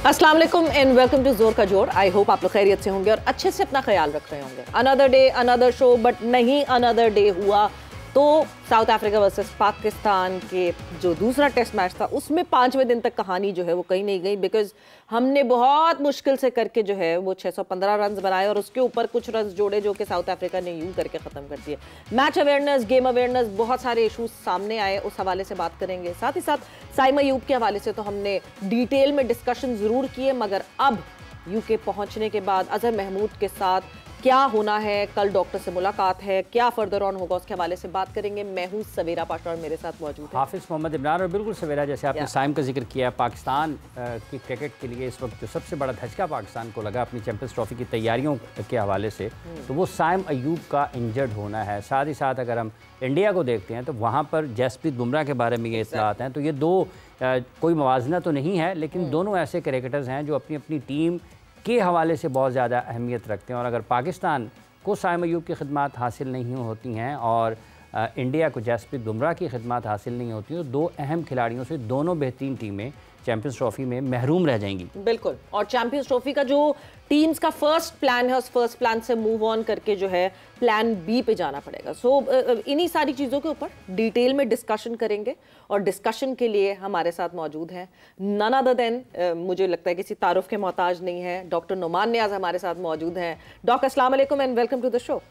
अस्सलाम वालेकुम and welcome to जोर का जोर। आई होप आप लोग खैरियत से होंगे और अच्छे से अपना ख्याल रख रहे होंगे। Another day another show, but नहीं अनदर डे हुआ तो साउथ अफ्रीका वर्सेस पाकिस्तान के जो दूसरा टेस्ट मैच था उसमें 5वें दिन तक कहानी जो है वो कहीं नहीं गई, बिकॉज हमने बहुत मुश्किल से करके जो है वो 615 रन बनाए और उसके ऊपर कुछ रन जोड़े जो कि साउथ अफ्रीका ने यूं करके ख़त्म कर दिए। मैच अवेयरनेस, गेम अवेयरनेस, बहुत सारे इशूज सामने आए, उस हवाले से बात करेंगे। साथ ही साथ साइमा अयूब के हवाले से तो हमने डिटेल में डिस्कशन ज़रूर किए, मगर अब यूके पहुंचने के बाद अजहर महमूद के साथ क्या होना है, कल डॉक्टर से मुलाकात है, क्या फर्दर ऑन होगा उसके हवाले से बात करेंगे। मैं हूँ सवेरा पाशा और मेरे साथ मौजूद है हाफिज़ मोहम्मद इमरान। और बिल्कुल सवेरा, जैसे आपने साइम का जिक्र किया, पाकिस्तान की क्रिकेट के लिए इस वक्त जो सबसे बड़ा धचका पाकिस्तान को लगा अपनी चैंपियंस ट्रॉफी की तैयारियों के हवाले से, तो वो साइम अयूब का इंजर्ड होना है। साथ ही साथ अगर हम इंडिया को देखते हैं तो वहाँ पर जसप्रीत बुमराह के बारे में ये इत्तलात हैं। तो ये दो कोई मुवाजना तो नहीं है, लेकिन दोनों ऐसे क्रिकेटर्स हैं जो अपनी अपनी टीम के हवाले से बहुत ज़्यादा अहमियत रखते हैं। और अगर पाकिस्तान को साइम अयूब की खिदमत हासिल नहीं होती हैं और इंडिया को जसप्रीत बुमराह की खिदमत हासिल नहीं होती, तो दो अहम खिलाड़ियों से दोनों बेहतरीन टीमें चैंपियंस ट्रॉफी में महरूम रह जाएंगी। बिल्कुल। और चैंपियंस ट्रॉफी का जो टीम्स का फर्स्ट प्लान है, उस फर्स्ट प्लान से मूव ऑन करके जो है प्लान बी पे जाना पड़ेगा। सो इन्हीं सारी चीज़ों के ऊपर डिटेल में डिस्कशन करेंगे और डिस्कशन के लिए हमारे साथ मौजूद हैं नन अदर देन, मुझे लगता है किसी तारुफ के मोहताज नहीं है, डॉक्टर नुमान नियाज हमारे साथ मौजूद हैं। डॉक्टर अस्सलाम वालेकुम and welcome to the show.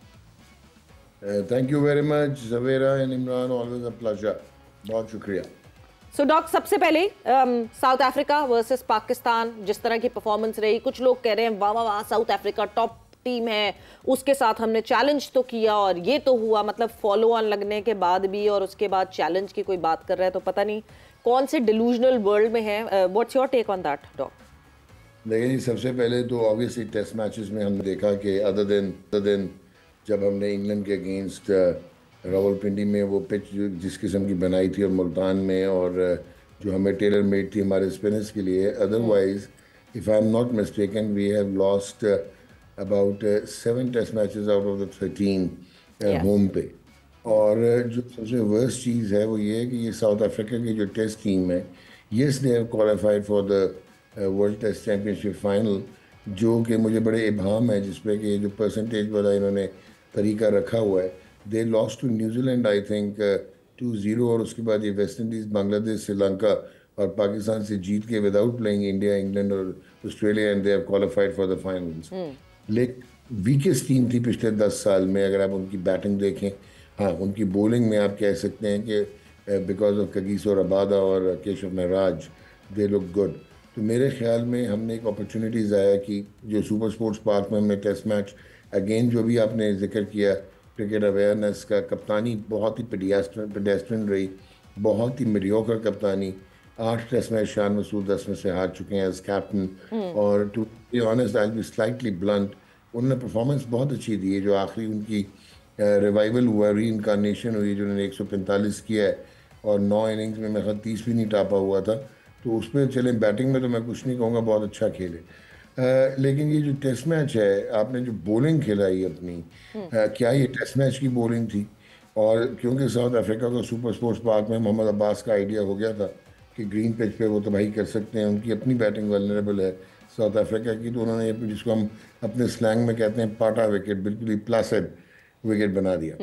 Thank you very much Zavera and Imran, always a pleasure. बहुत शुक्रिया। सो डॉक्टर, सबसे पहले साउथ अफ्रीका वर्सेस पाकिस्तान, जिस तरह की परफॉर्मेंस रही, कुछ लोग कह रहे हैं वाह वाह वाह साउथ अफ्रीका टॉप टीम है, उसके साथ हमने चैलेंज तो किया और ये तो हुआ, मतलब फॉलो ऑन लगने के बाद भी और उसके बाद चैलेंज की कोई बात कर रहा है, तो पता नहीं कौन से डिलूजनल वर्ल्ड में है। What's your take on that doctor? देखिए जी, सबसे पहले तो ऑब्वियसली टेस्ट मैचेस में हमने देखा कि अदर दिन जब हमने इंग्लैंड के अगेंस्ट रावलपिंडी में वो पिच जिस किस्म की बनाई थी और मुल्तान में, और जो हमें टेलर मेड थी हमारे स्पिनर्स के लिए, otherwise if I am not mistaken we have lost about 7 test matches out of the 13 home पे। और जो सबसे वर्स्ट चीज़ है वो ये है कि ये साउथ अफ्रीका की जो टेस्ट टीम है, yes they have qualified for the world test championship final, जो कि मुझे बड़े इबाम है जिसपे कि जो परसेंटेज वाला इन्होंने तरीका रखा हुआ है। They lost to New Zealand I think 2-0, और उसके बाद ये वेस्ट इंडीज़, बांग्लादेश, श्रीलंका और पाकिस्तान से जीत के विदाउट प्लेइंग इंडिया, इंग्लैंड और Australia, and they have qualified for the finals. लेकिन वीकेस्ट टीम थी पिछले 10 साल में। अगर आप उनकी बैटिंग देखें, हाँ उनकी बॉलिंग में आप कह सकते हैं कि बिकॉज ऑफ कगीसो रबादा और केशव महराज दे लुक गुड। तो मेरे ख्याल में हमने एक अपॉर्चुनिटी ज़ाया कि जो सुपर स्पोर्ट्स पार्क में हमने टेस्ट मैच, अगेन जो भी आपने जिक्र किया क्रिकेट अवेयरनेस का, कप्तानी बहुत ही पेडेस्ट्रियन रही, बहुत ही मीडियोकर कप्तानी। 8 टेस्ट मैच शान मसूद 10 में से हार चुके हैं एज कैप्टन। और to be honest I will be slightly blunt, उन्होंने परफॉर्मेंस बहुत अच्छी दी है। जो आखिरी उनकी रिवाइवल हुआ, री इनकारनेशन हुई, जो उन्होंने 145 किया है और 9 इनिंग्स में मेरा 30 भी नहीं टापा हुआ था, तो उस पर चले। बैटिंग में तो मैं कुछ नहीं कहूँगा, बहुत अच्छा खेले। लेकिन ये जो टेस्ट मैच है, आपने जो बॉलिंग खिलाई अपनी, क्या ये टेस्ट मैच की बॉलिंग थी? और क्योंकि साउथ अफ्रीका को सुपर स्पोर्ट्स पार्क में मोहम्मद अब्बास का आइडिया हो गया था कि ग्रीन पिच पे वो तबाही कर सकते हैं, उनकी अपनी बैटिंग वल्नरेबल है साउथ अफ्रीका की, तो उन्होंने जिसको हम अपने स्लैंग में कहते हैं पाटा विकेट, बिल्कुल ही प्लासिड विकेट बना दिया।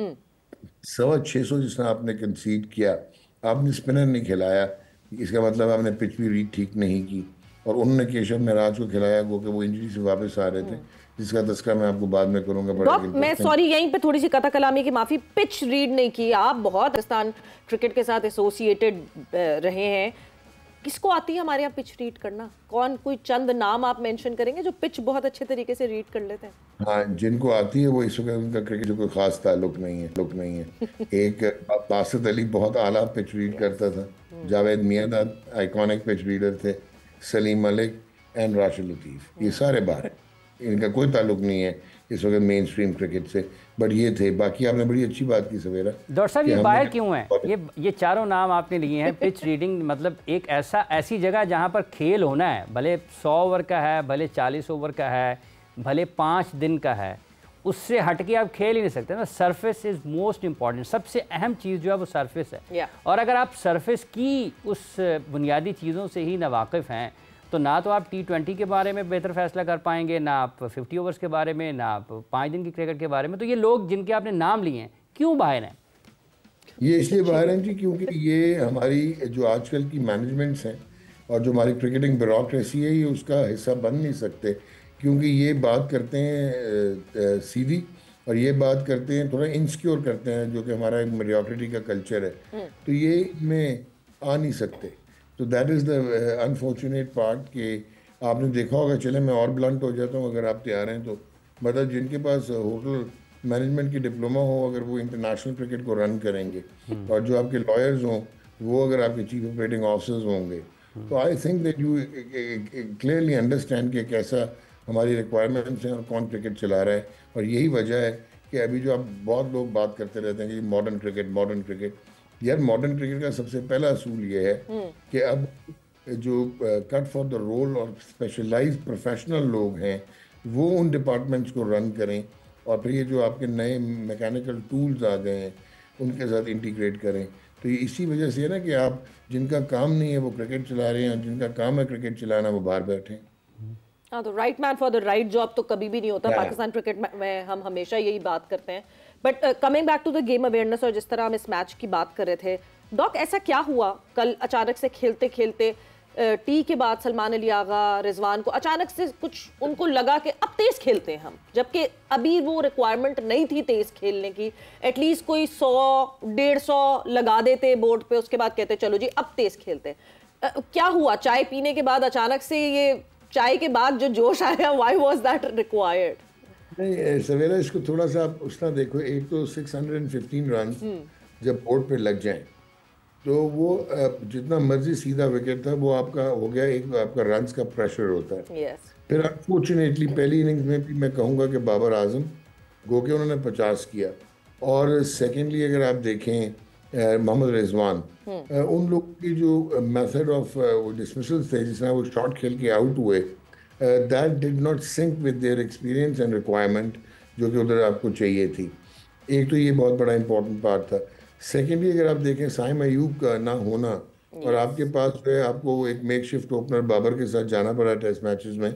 650 जिसने आपने कंसीड किया, आपने स्पिनर नहीं खिलाया, इसका मतलब आपने पिच भी रीड ठीक नहीं की। और उन्होंने केशव महराज को खिलाया वो कि वो इंजरी से वापस आ रहे थे, जिसका तस्करा मैं आपको बाद में करूंगा। मैं सॉरी, यहीं पे थोड़ी सी कथा कलामी की माफी, पिच रीड नहीं की। आप बहुत पाकिस्तान क्रिकेट के साथ एसोसिएटेड रहे हैं, किसको आती है हमारे यहाँ पिच रीड करना? कौन, कोई चंद नाम आप मेंशन करेंगे जो पिच बहुत अच्छे तरीके से रीड कर लेते हैं? हाँ, जिनको आती है वो इस वक्त उनका क्रिकेट से कोई खास ताल्लुक नहीं है। एक बासित अली बहुत आला पिच रीड करता था, Javed Miandad iconic pitch reader थे, सलीम मलिक एंड राशिद लतीफ़, ये सारे बाहर हैं, इनका कोई ताल्लुक नहीं है इस वक्त मेन स्ट्रीम क्रिकेट से, बट ये थे। बाकी आपने बड़ी अच्छी बात की सवेरा। डॉक्टर साहब, ये बाहर क्यों है? ये चारों नाम आपने लिए हैं। पिच रीडिंग मतलब एक ऐसी जगह जहाँ पर खेल होना है, भले 100 ओवर का है, भले 40 ओवर का है, भले 5 दिन का है, उससे हटके आप खेल ही नहीं सकते ना। सरफेस इज़ मोस्ट इम्पॉर्टेंट, सबसे अहम चीज़ जो है वो सरफेस है। और अगर आप सरफेस की उस बुनियादी चीज़ों से ही नावाकिफ़ हैं तो ना तो आप T20 के बारे में बेहतर फैसला कर पाएंगे, ना आप 50 ओवर्स के बारे में, ना आप 5 दिन की क्रिकेट के बारे में। तो ये लोग जिनके आपने नाम लिए हैं क्यों बाहर हैं? ये इसलिए बाहर हैं जी क्योंकि ये हमारी जो आजकल की मैनेजमेंट्स हैं और जो हमारी क्रिकेटिंग ब्यूरोक्रेसी है, ये उसका हिस्सा बन नहीं सकते, क्योंकि ये बात करते हैं सीधी, और ये बात करते हैं थोड़ा इनसिक्योर करते हैं, जो कि हमारा एक मेडियोक्रिटी का कल्चर है, तो ये इनमें आ नहीं सकते। तो that is the unfortunate part कि आपने देखा होगा, चले मैं और ब्लंट हो जाता हूँ अगर आप तैयार हैं तो, मतलब जिनके पास होटल मैनेजमेंट की डिप्लोमा हो, अगर वो इंटरनेशनल क्रिकेट को रन करेंगे, और जो आपके लॉयर्स हों वो अगर आपके चीफ ऑपरेटिंग ऑफिसर्स होंगे, तो I think that you clearly understand कि कैसा हमारी रिक्वायरमेंट्स हैं और कौन क्रिकेट चला रहा है। और यही वजह है कि अभी जो आप बहुत लोग बात करते रहते हैं कि मॉडर्न क्रिकेट, मॉडर्न क्रिकेट, यार मॉडर्न क्रिकेट का सबसे पहला असूल ये है कि अब जो कट फॉर द रोल और स्पेशलाइज्ड प्रोफेशनल लोग हैं वो उन डिपार्टमेंट्स को रन करें, और फिर ये जो आपके नए मैकेनिकल टूल्स आ गए हैं उनके साथ इंटीग्रेट करें। तो ये इसी वजह से है ना कि आप जिनका काम नहीं है वो क्रिकेट चला रहे हैं, और जिनका काम है क्रिकेट चलाना वो बाहर बैठे हैं। हाँ, तो right man for the right job तो कभी भी नहीं होता पाकिस्तान क्रिकेट में, हम हमेशा यही बात करते हैं। But coming back to the game awareness, और जिस तरह हम इस मैच की बात कर रहे थे, डॉक ऐसा क्या हुआ कल अचानक से खेलते खेलते टी के बाद सलमान अली आगा, रिजवान को अचानक से कुछ उनको लगा कि अब तेज खेलते हैं हम, जबकि अभी वो रिक्वायरमेंट नहीं थी तेज खेलने की। एटलीस्ट कोई 100-150 लगा देते बोर्ड पे, उसके बाद कहते चलो जी अब तेज खेलते हैं। क्या हुआ चाय पीने के बाद अचानक से ये चाय के बाद जो जोश आया, व्हाई वाज दैट रिक्वायर्ड? नहीं सवेरा, इसको थोड़ा सा आप उसना देखो, एक तो 615 रन जब बोर्ड पे लग जाएं तो वो जितना मर्जी सीधा विकेट था वो आपका हो गया, एक आपका रन्स का प्रेशर होता है। yes. फिर अनफॉर्चुनेटली पहली इनिंग्स में भी मैं कहूँगा कि बाबर आजम गो के उन्होंने 50 किया, और सेकेंडली अगर आप देखें मोहम्मद रिजवान, उन लोग की जो मेथड ऑफ डिसमिसल थे, जिसमें वो शॉट खेल के आउट हुए, that did not sync with their experience and requirement जो कि उधर आपको चाहिए थी। एक तो ये बहुत बड़ा इंपॉर्टेंट पार्ट था। सेकेंडली अगर आप देखें साइम अयूब का ना होना, और आपके पास जो है आपको एक मेक शिफ्ट ओपनर बाबर के साथ जाना पड़ा टेस्ट मैचेस में,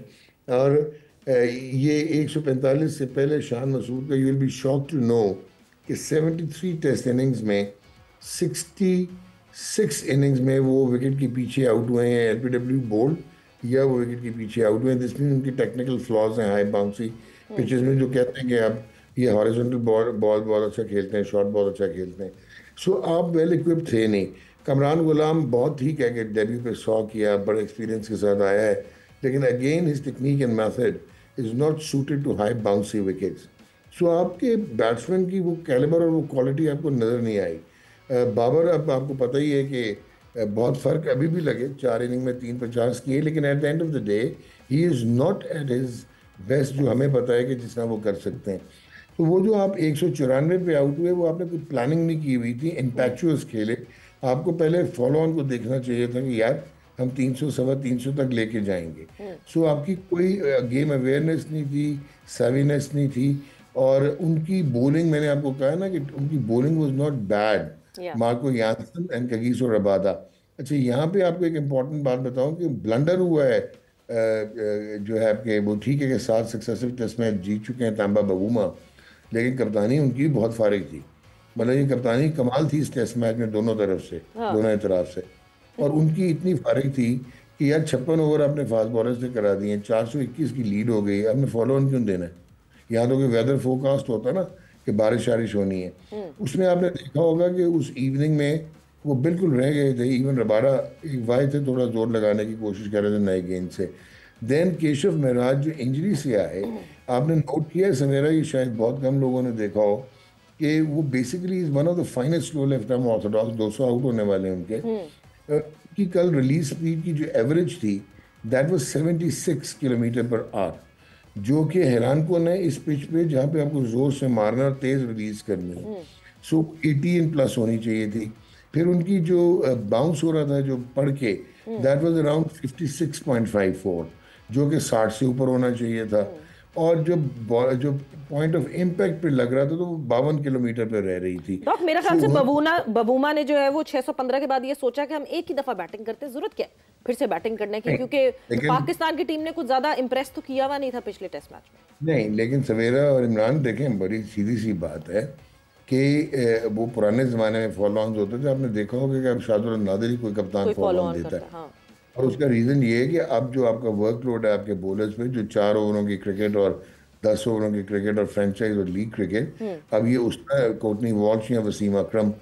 और ये 145 से पहले शान मसूद का, you will be shock to know कि 73 टेस्ट इनिंग्स में 66 इनिंग्स में वो विकेट के पीछे आउट हुए हैं एलबीडब्ल्यू बोल्ड, या वो विकेट के पीछे आउट हुए हैं। जिसमें उनकी टेक्निकल फ्लॉज हैं हाई बाउंसी पिचेस में, जो कहते हैं कि आप ये हॉरिजॉन्टल बॉल बहुत अच्छा खेलते हैं, शॉट बहुत अच्छा खेलते हैं। सो आप वेल इक्विप्ड थे नहीं। कमरान गुलाम बहुत ठीक है कि डेब्यू पे 100 किया, बड़े एक्सपीरियंस के साथ आया है, लेकिन again his technique and method is not suited to high bouncy wickets. So आपके बैट्समैन की वो कैलिबर और वो क्वालिटी आपको नज़र नहीं आई। बाबर, अब आपको पता ही है कि बहुत फ़र्क अभी भी लगे, 4 इनिंग में 350 किए, लेकिन at the end of the day he is not at his best, जो हमें पता है कि जितना वो कर सकते हैं। तो वो जो आप 194 पे आउट हुए, वो आपने कोई प्लानिंग नहीं की हुई थी, इम्पैक्चुअस खेले। आपको पहले फॉलो ऑन को देखना चाहिए था कि यार हम 300 सवा 300 तक लेके जाएंगे। सो आपकी कोई गेम अवेयरनेस नहीं थी, सेविनेस नहीं थी, और उनकी बॉलिंग, मैंने आपको कहा ना कि उनकी bowling was not bad, Marco Jansen and Kagiso Rabada. अच्छा, यहाँ पे आपको एक इम्पॉर्टेंट बात बताऊँ कि ब्लंडर हुआ है जो है आपके, वो ठीक है कि 7 सक्सेसिव टेस्ट मैच जीत चुके हैं तांबा बगूमा, लेकिन कप्तानी उनकी बहुत फारिग थी। मतलब ये कप्तानी कमाल थी इस टेस्ट मैच में दोनों तरफ से, दोनों तरफ से। और उनकी इतनी फारिग थी कि यार 56 ओवर आपने फास्ट बॉलर से करा दिए, 421 की लीड हो गई, आपने फॉलो ऑन क्यों देना है? यहाँ तो कि वेदर फोरकास्ट होता ना कि बारिश शारिश होनी है, उसमें आपने देखा होगा कि उस इवनिंग में वो बिल्कुल रह गए थे। इवन रबाड़ा एक वाई थे, थोड़ा जोर लगाने की कोशिश कर रहे थे नए गेंद से। देन केशव महराज जो इंजरी से आए, आपने नोट किया है समेरा, ये शायद बहुत कम लोगों ने देखा हो कि वो basically is one of the finest slow left arm Orthodox, 200 out होने वाले हैं उनके। कि कल रिलीज स्पीड की जो एवरेज थी that was 76 kilometre per hour, जो कि हैरान कौन है इस पिच पे जहाँ पे आपको जोर से मारना और तेज रिलीज करनी है। सो 18+ होनी चाहिए थी। फिर उनकी जो बाउंस हो रहा था जो पढ़ के, दैट वाज अराउंड 56.54, जो कि 60 से ऊपर होना चाहिए था। और जो पॉइंट ऑफ इम्पैक्ट पे लग रहा था तो वो 52 किलोमीटर पे रह रही थी। डॉक्टर मेरा ख्याल से बबूमा ने जो है वो 615 के बाद ये सोचा कि हम एक ही दफा बैटिंग करते हैं, जरूरत क्या है फिर से बैटिंग करने की, क्योंकि पाकिस्तान की टीम ने कुछ ज्यादा इंप्रेस तो किया हुआ नहीं था पिछले टेस्ट मैच में। नहीं, लेकिन सवेरा और इमरान देखें, बड़ी सीधी सी बात है कि वो पुराने ज़माने में फॉलो ऑन होते थे, आपने देखा होगा कि अब शार्दुल नादिर कोई कप्तान फॉलो ऑन देता है। हाँ। और उसका रीज़न ये है कि अब जो आपका वर्कलोड है आपके बॉलर्स पे, जो 4 ओवरों की क्रिकेट और 10 ओवरों की क्रिकेट और फ्रेंचाइज और लीग क्रिकेट, अब ये उस तरह कोटनी वॉल्श या वसीम अकरम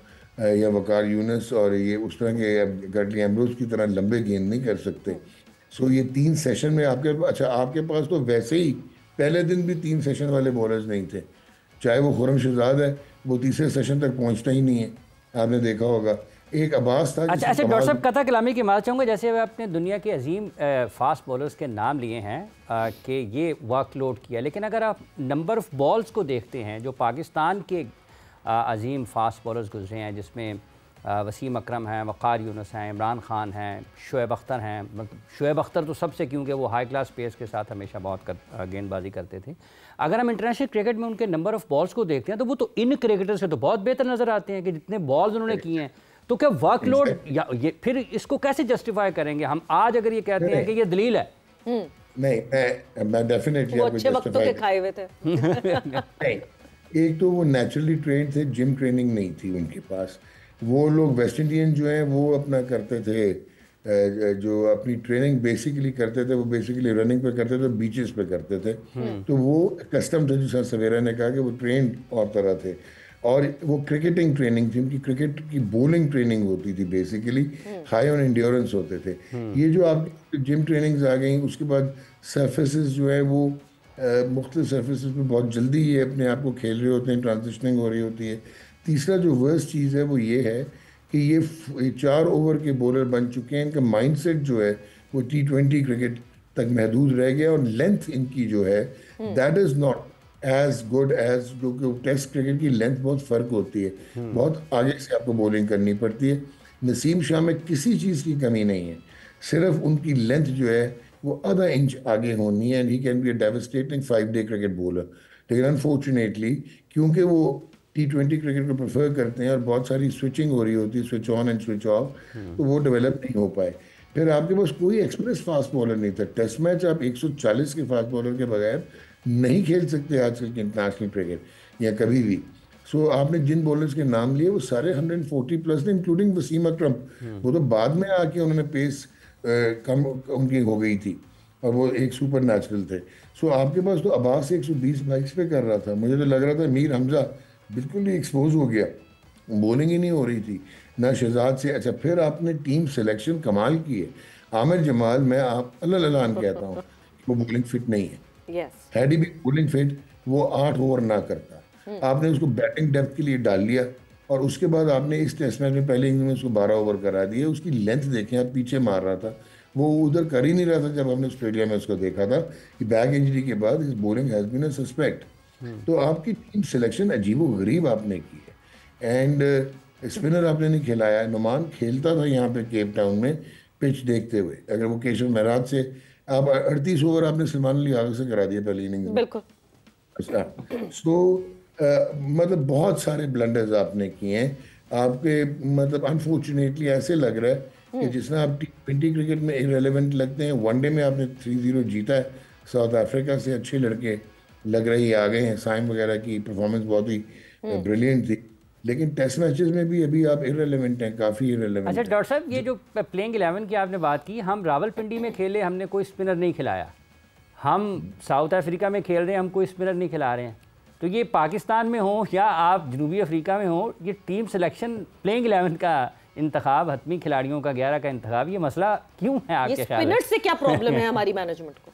या वकार यूनुस और ये उस तरह के गटली एम्ब्रोज की तरह लंबे गेंद नहीं कर सकते। सो ये 3 सेशन में आपके पास तो वैसे ही पहले दिन भी 3 सेशन वाले बॉलर्स नहीं थे, चाहे वो खुरम शहजाद है, वो तीसरे सेशन तक पहुंचता ही नहीं है, आपने देखा होगा। एक अब्बास था। अच्छा डॉक्टर साहब, कथा कलामी की बात चाहूँगा, जैसे आपने दुनिया के अजीम फास्ट बॉलर्स के नाम लिए हैं कि ये वर्कलोड किया, लेकिन अगर आप नंबर ऑफ़ बॉल्स को देखते हैं जो पाकिस्तान के अजीम फास्ट बॉलर्स गुजरे हैं, जिसमें वसीम अकरम हैं, वक़ार यूनुस हैं, इमरान खान हैं, शुएब अख्तर हैं। मतलब शुएब अख्तर तो सबसे, क्योंकि वो हाई क्लास पेस के साथ हमेशा बहुत गेंदबाजी करते थे। अगर हम इंटरनेशनल क्रिकेट में उनके नंबर ऑफ़ बॉल्स को देखते हैं तो वो तो इन क्रिकेटर से तो बहुत बेहतर नज़र आते हैं कि जितने बॉल्स उन्होंने किए हैं। तो क्या वर्कलोड या ये फिर इसको कैसे जस्टिफाई करेंगे हम आज अगर ये कहते हैं कि ये दलील है? नहीं, मैं डेफिनेटली वो अच्छे वक्तों के खाए हुए थे। नहीं, एक तो वो नेचुरली ट्रेन थे, जिम ट्रेनिंग नहीं थी उनके पास। वो लोग वेस्ट इंडियन जो हैं वो अपना करते थे, जो अपनी ट्रेनिंग बेसिकली करते थे वो बेसिकली रनिंग पे करते थे, बीचेस पे करते थे। तो वो कस्टम थे, जैसा सवेरा ने कहा कि वो ट्रेन और तरह थे। और वो क्रिकेटिंग ट्रेनिंग थी उनकी, क्रिकेट की बॉलिंग ट्रेनिंग होती थी बेसिकली, हाई ऑन एंड्योरेंस होते थे। ये जो आप जिम ट्रेनिंग्स आ गई, उसके बाद सर्फेसेस जो है वो मुख्तलिफ सर्फेसेस पे बहुत जल्दी ये अपने आप को खेल रहे होते हैं, ट्रांजिशनिंग हो रही होती है। तीसरा जो वर्स्ट चीज़ है वो ये है कि ये 4 ओवर के बॉलर बन चुके हैं, इनका माइंडसेट जो है वो T20 क्रिकेट तक महदूद रह गया, और लेंथ इनकी जो है that is not as good as, जो टेस्ट क्रिकेट की लेंथ बहुत फ़र्क होती है, बहुत आगे से आपको बॉलिंग करनी पड़ती है। नसीम शाह में किसी चीज़ की कमी नहीं है, सिर्फ उनकी लेंथ जो है वो आधा इंच आगे होनी है, and he can be a devastating five day cricket bowler. लेकिन अनफॉर्चुनेटली क्योंकि वो T20 क्रिकेट को प्रेफर करते हैं और बहुत सारी स्विचिंग हो रही होती है, switch on and switch off, तो वो डेवलप नहीं हो पाए। फिर आपके पास कोई एक्सप्रेस फास्ट बॉलर नहीं था। टेस्ट मैच आप 140 के फास्ट बॉलर के बगैर नहीं खेल सकते आजकल के इंटरनेशनल क्रिकेट या कभी भी। सो आपने जिन बॉलर्स के नाम लिए वो सारे 140 प्लस थे, इंक्लूडिंग वसीम अकरम। वो तो बाद में आके उन्होंने पेस कम उनकी हो गई थी और वो एक सुपर नेचुरल थे। सो आपके पास तो अब्बास 120 बाइक्स पे कर रहा था, मुझे तो लग रहा था मीर हमजा बिल्कुल ही एक्सपोज हो गया, बॉलिंग ही नहीं हो रही थी ना शहजाद से। अच्छा, फिर आपने टीम सिलेक्शन कमाल की है। आमिर जमाल, मैं आप अल्लाह कहता हूँ वो बॉलिंग फिट नहीं है। है भी बॉलिंग फिट वो 8 ओवर ना करता, आपने उसको बैटिंग डेप्थ के लिए डाल लिया, और उसके बाद आपने इस टेस्ट मैच में पहले इनिंग में उसको 12 ओवर करा दिए। उसकी लेंथ देखें आप, पीछे मार रहा था, वो उधर कर ही नहीं रहा था। जब हमने ऑस्ट्रेलिया में उसको देखा था कि बैक इंजरी के बाद इस bowling has been a suspect. तो आपकी टीम सिलेक्शन अजीब व गरीब आपने की है, एंड स्पिनर आपने नहीं खिलाया। नुमान खेलता था यहाँ पे केप टाउन में पिच देखते हुए, अगर वो केशव महराज से आप 38 ओवर आपने सलमान अली आगे से करा दिया पहली इनिंग्स में। बिल्कुल। अच्छा, सो मतलब बहुत सारे ब्लंडर्स आपने किए हैं आपके। मतलब अनफॉर्चुनेटली ऐसे लग रहा है कि जिसमें आप T20 क्रिकेट में इरेलेवेंट लगते हैं, वनडे में आपने 3-0 जीता है साउथ अफ्रीका से, अच्छे लड़के लग रहे आ गए हैं, साइम वगैरह की परफॉर्मेंस बहुत ही ब्रिलियंट थी, लेकिन टेस्ट मैचेस में भी अभी आप इरेलेवेंट हैं, काफ़ी इरेलेवेंट। अच्छा डॉक्टर साहब, ये जो प्लेइंग 11 की आपने बात की, हम रावलपिंडी में खेले, हमने कोई स्पिनर नहीं खिलाया, हम साउथ अफ्रीका में खेल रहे हैं, हम कोई स्पिनर नहीं खिला रहे हैं, तो ये पाकिस्तान में हो या आप जनूबी अफ्रीका में हो, ये टीम सिलेक्शन प्लेइंग 11 का इंतखाब, हतमी खिलाड़ियों का 11 का इंतखाब, ये मसला क्यों है आपके ख्याल में? स्पिनर से क्या प्रॉब्लम है हमारी मैनेजमेंट को?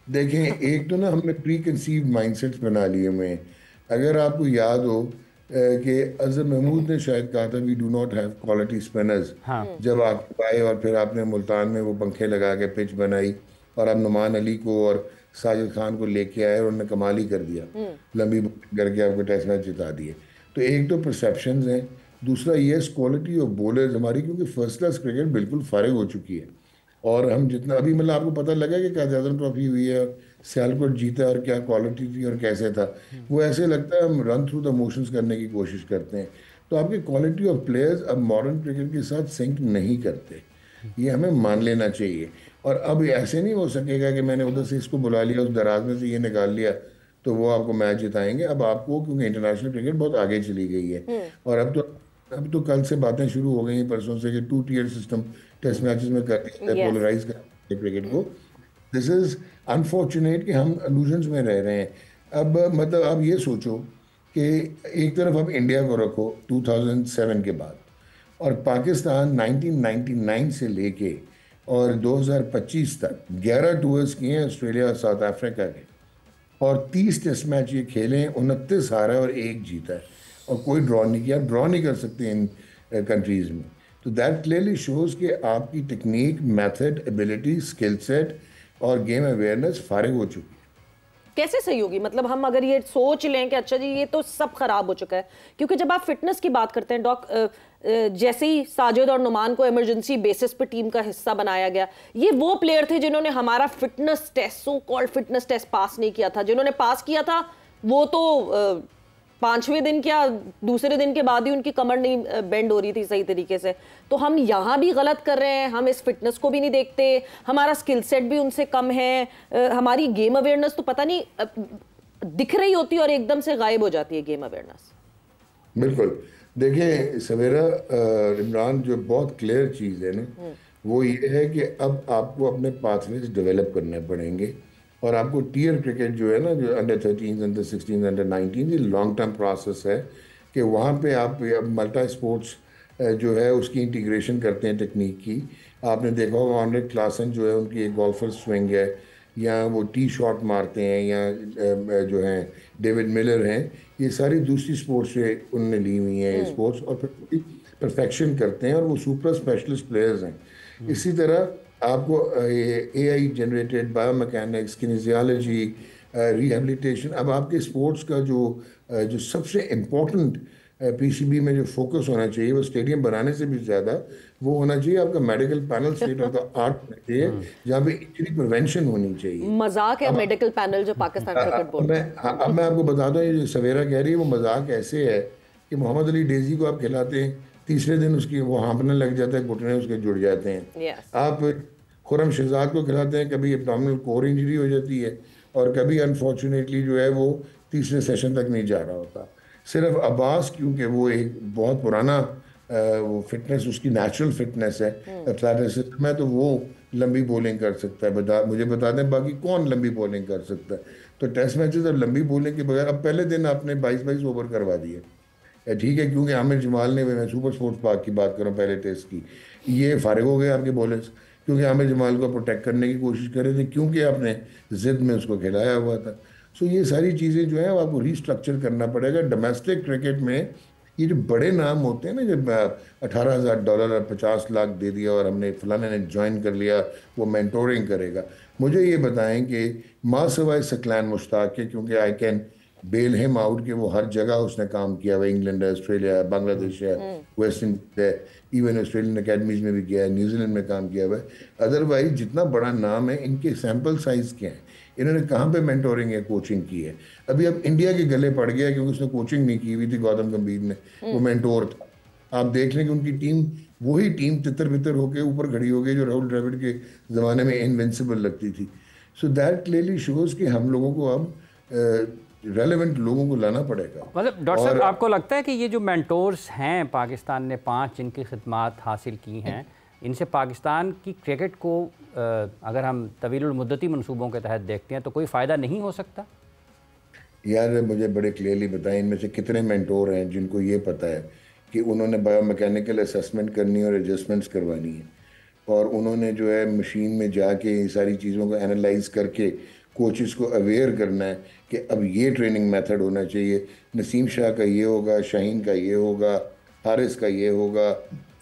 देखें, एक तो ना हमने प्री कंसीव्ड माइंडसेट्स बना लिए हुए हैं। अगर आपको याद हो कि अजहर महमूद ने शायद कहा था we do not have quality spinners, जब आप आए और फिर आपने मुल्तान में वो पंखे लगा के पिच बनाई और आप नुमान अली को और साजिद खान को लेके आए और उन्होंने कमाल ही कर दिया, लंबी करके आपको टेस्ट मैच जिता दिए। तो एक तो परसेप्शंस हैं, दूसरा ये क्वालिटी ऑफ बॉलर्स हमारी, क्योंकि फर्स्ट क्लास क्रिकेट बिल्कुल फारिग हो चुकी है और हम जितना अभी मतलब आपको पता लगा कि कायद-ए-आज़म ट्रॉफी हुई है, सियालकोट जीता और क्या क्वालिटी थी और कैसे था, वो ऐसे लगता है हम रन थ्रू द मोशंस करने की कोशिश करते हैं। तो आपकी क्वालिटी ऑफ प्लेयर्स अब मॉडर्न क्रिकेट के साथ सिंक नहीं करते, ये हमें मान लेना चाहिए। और अब ऐसे नहीं हो सकेगा कि मैंने उधर से इसको बुला लिया, उस दराज में से ये निकाल लिया तो वो आपको मैच जिताएंगे। अब आपको, क्योंकि इंटरनेशनल क्रिकेट बहुत आगे चली गई है और अब तो कल से बातें शुरू हो गई हैं, परसों से, कि 2 tier सिस्टम टेस्ट मैचेस में कर दिया है, यस पोलराइज कर क्रिकेट को। दिस इज अनफॉर्चुनेट कि हम illusions में रह रहे हैं। अब मतलब आप ये सोचो कि एक तरफ आप इंडिया को रखो 2007 के बाद, और पाकिस्तान 1999 से लेके और 2025 तक 11 टूर्स किए हैं ऑस्ट्रेलिया और साउथ अफ्रीका के, और 30 टेस्ट मैच ये खेले हैं, 29 हारा है और 1 जीता है, और कोई ड्रॉ नहीं किया। ड्रॉ नहीं कर सकते इन कंट्रीज में। तो दैट क्लियरली शोज कि आपकी technique, method, ability, skill set और गेम अवेयरनेस फारिग हो चुकी है। कैसे सही होगी? मतलब हम अगर ये सोच लें कि अच्छा जी ये तो सब खराब हो चुका है, क्योंकि जब आप फिटनेस की बात करते हैं डॉक, जैसे ही साजिद और नुमान को इमरजेंसी बेसिस पे टीम का हिस्सा बनाया गया, ये वो प्लेयर थे जिन्होंने हमारा fitness test, so called fitness test pass नहीं किया था। जिन्होंने पास किया था वो तो 5वें दिन क्या दूसरे दिन के बाद ही उनकी कमर नहीं बेंड हो रही थी सही तरीके से। तो हम यहाँ भी गलत कर रहे हैं, हम इस फिटनेस को भी नहीं देखते, हमारा स्किल सेट भी उनसे कम है, हमारी गेम अवेयरनेस तो पता नहीं दिख रही होती है और एकदम से गायब हो जाती है गेम अवेयरनेस। बिल्कुल। देखिए सवेरा, इमरान, जो बहुत क्लियर चीज़ है ना, वो ये है कि अब आपको अपने पाथवेज डेवलप करने पड़ेंगे, और आपको टीयर क्रिकेट जो है ना, जो अंडर 13, अंडर 16, अंडर 19, ये लॉन्ग टर्म प्रोसेस है कि वहाँ पे आप मल्टी स्पोर्ट्स जो है उसकी इंटीग्रेशन करते हैं टेक्निक की। आपने देखा होगा ऑनरे क्लासन जो है, उनकी एक गोल्फर स्विंग है, या वो टी शॉट मारते हैं, या जो हैं डेविड मिलर हैं, ये सारी दूसरी स्पोर्ट्स से उनने ली हुई हैं ये स्पोर्ट्स, और फिर परफेक्शन करते हैं, और वो सुपर स्पेशलिस्ट प्लेयर्स हैं। इसी तरह आपको AI generated biomechanics, kinesiology, rehabilitation, अब आपके स्पोर्ट्स का जो सबसे इम्पोर्टेंट PCB में जो फोकस होना चाहिए, वो स्टेडियम बनाने से भी ज़्यादा वो होना चाहिए आपका medical panel, state of the art होना चाहिए, जहाँ पे इंजरी प्रिवेंशन होनी चाहिए। मजाक है मेडिकल पैनल जो पाकिस्तान क्रिकेट बोर्ड। अब मैं आपको बता दूं, ये जो सवेरा कह रही है वो मजाक ऐसे है कि मोहम्मद अली डेजी को आप खिलाते हैं, तीसरे दिन उसकी वो हाँफने लग जाता है, घुटने उसके जुड़ जाते हैं। आप खुरम शहजाद को खिलाते हैं, कभी एब्डोमिनल कोर इंजरी हो जाती है, और कभी अनफॉर्चुनेटली जो है वो तीसरे सेशन तक नहीं जा रहा होता। सिर्फ अब्बास, क्योंकि वो एक बहुत पुराना वो फिटनेस, उसकी नेचुरल फिटनेस है, एथलेटिसिज्म है, तो वो लंबी बॉलिंग कर सकता है। मुझे बता दें बाकी कौन लंबी बॉलिंग कर सकता है? तो टेस्ट मैचेस अब लंबी बॉलिंग के बगैर, अब पहले दिन आपने 22-22 ओवर करवा दिए, ठीक है, क्योंकि आमिर जमाल ने, मैं सुपर स्पोर्ट्स पार्क की बात कर रहा हूँ पहले टेस्ट की, ये फारिग हो गए आपके बॉलर्स, क्योंकि आमिर जमाल को प्रोटेक्ट करने की कोशिश कर रहे थे, क्योंकि आपने जिद में उसको खिलाया हुआ था। सो ये सारी चीज़ें जो है आपको रीस्ट्रक्चर करना पड़ेगा। डोमेस्टिक क्रिकेट में ये जो बड़े नाम होते हैं ना, जब $18,000 और 50 लाख दे दिया और हमने फलाने ने ज्वाइन कर लिया, वो मेंटोरिंग करेगा, मुझे ये बताएं कि माँ सवाए सकलैन मुश्ताक के, क्योंकि I can bail him out कि वो हर जगह उसने काम किया हुआ, इंग्लैंड है, ऑस्ट्रेलिया है, बांग्लादेश है, वेस्ट इंडीज है, इवन ऑस्ट्रेलियन अकेडमीज में भी किया है, न्यूजीलैंड में काम किया हुआ है। अदरवाइज जितना बड़ा नाम है, इनके सैम्पल साइज क्या है, इन्होंने कहाँ पे मेंटोरिंग या कोचिंग की है? अभी अब इंडिया के गले पड़ गया क्योंकि उसने कोचिंग नहीं की हुई थी, गौतम गंभीर ने, वो मेंटोर था। आप देख लें कि उनकी टीम, वही टीम तितर बितर होकर ऊपर खड़ी हो गई जो राहुल द्रविड़ के ज़माने में इनविंसिबल लगती थी। सो दैट क्लियरली शोज कि हम लोगों को अब रेलेवेंट लोगों को लाना पड़ेगा। मतलब डॉक्टर साहब, आपको लगता है कि ये जो मेंटोर्स हैं पाकिस्तान ने 5 जिनकी खिदमात हासिल की हैं, इनसे पाकिस्तान की क्रिकेट को अगर हम तवीलुल मुद्दती मनसूबों के तहत देखते हैं तो कोई फ़ायदा नहीं हो सकता? यार मुझे बड़े क्लियरली बताएं, इनमें से कितने मेंटोर हैं जिनको ये पता है कि उन्होंने बायोमैकेनिकल असेसमेंट करनी और एडजस्टमेंट्स करवानी है, और उन्होंने जो है मशीन में जाके ये सारी चीज़ों को एनालाइज करके कोचेस को अवेयर करना है कि अब ये ट्रेनिंग मेथड होना चाहिए, नसीम शाह का ये होगा, शाहीन का ये होगा, हारिस का ये होगा,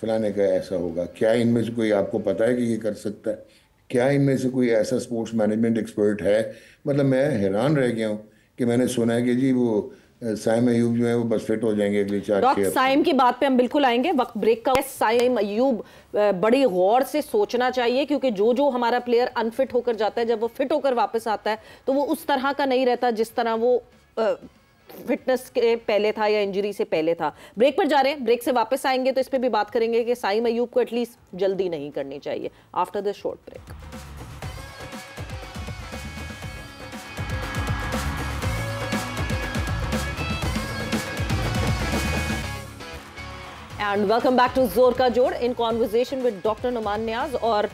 फलाने का ऐसा होगा। क्या इनमें से कोई आपको पता है कि ये कर सकता है? क्या इनमें से कोई ऐसा स्पोर्ट्स मैनेजमेंट एक्सपर्ट है? मतलब मैं हैरान रह गया हूँ कि मैंने सुना है कि जी वो साइम अयूब जो है वो बस फिट हो जाएंगे अगले 4-6 साइम की बात पे हम बिल्कुल आएंगे, वक्त ब्रेक का। साइम अयूब बड़ी गौर से सोचना चाहिए, क्योंकि जो जो हमारा प्लेयर अनफिट होकर जाता है, जब वो फिट होकर वापस आता है तो वो उस तरह का नहीं रहता जिस तरह वो फिटनेस के पहले था या इंजरी से पहले था। ब्रेक पर जा रहे हैं, ब्रेक से वापस आएंगे तो इस पर भी बात करेंगे कि साइम अयूब को एटलीस्ट जल्दी नहीं करनी चाहिए। After the short break. And welcome back to जोर का जोड़ in conversation with Dr. Numan नियाज। और